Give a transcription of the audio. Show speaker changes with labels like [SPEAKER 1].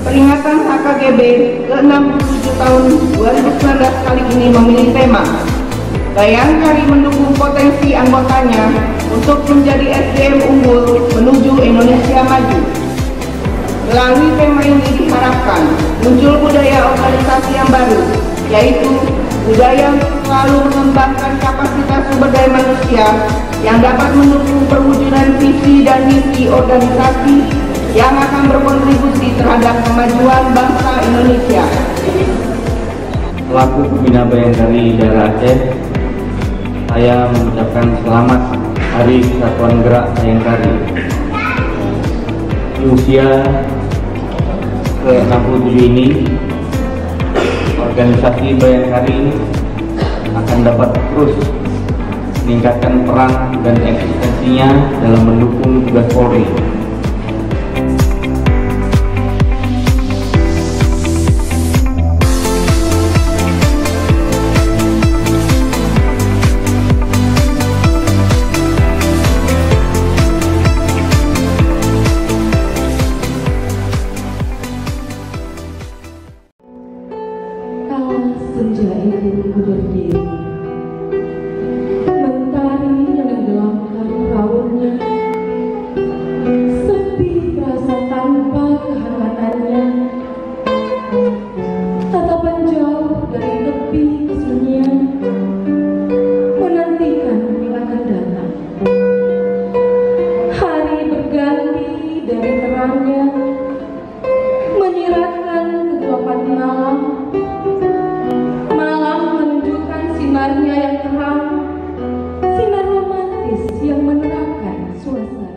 [SPEAKER 1] Peringatan HKGB ke67 tahun 2019 kali ini memilih tema Bhayangkari mendukung potensi anggotanya untuk menjadi SDM unggul menuju Indonesia maju. Melalui tema ini diharapkan muncul budaya organisasi yang baru, yaitu budaya untuk selalu mengembangkan kapasitas sumber daya manusia yang dapat mendukung perwujudan visi dan misi organisasi yang akan berkontribusi terhadap kemajuan bangsa Indonesia.
[SPEAKER 2] Selaku pembina Bhayangkari daerah Aceh, saya mengucapkan selamat Hari Kesatuan Gerak Bhayangkari. Di usia ke-67 ini, organisasi Bhayangkari akan dapat terus meningkatkan peran dan eksistensinya dalam mendukung tugas Polri.
[SPEAKER 3] Senja itu berdiri, mentari menenggelamkan raunnya, sepi terasa tanpa kehangatannya, tatapan jauh dari tepi kesunyian, menantikan yang akan datang. Hari berganti dari terangnya, menyiratkan kegelapan malam. Sinarnya yang terang, sinar romantis yang menerangkan suasana.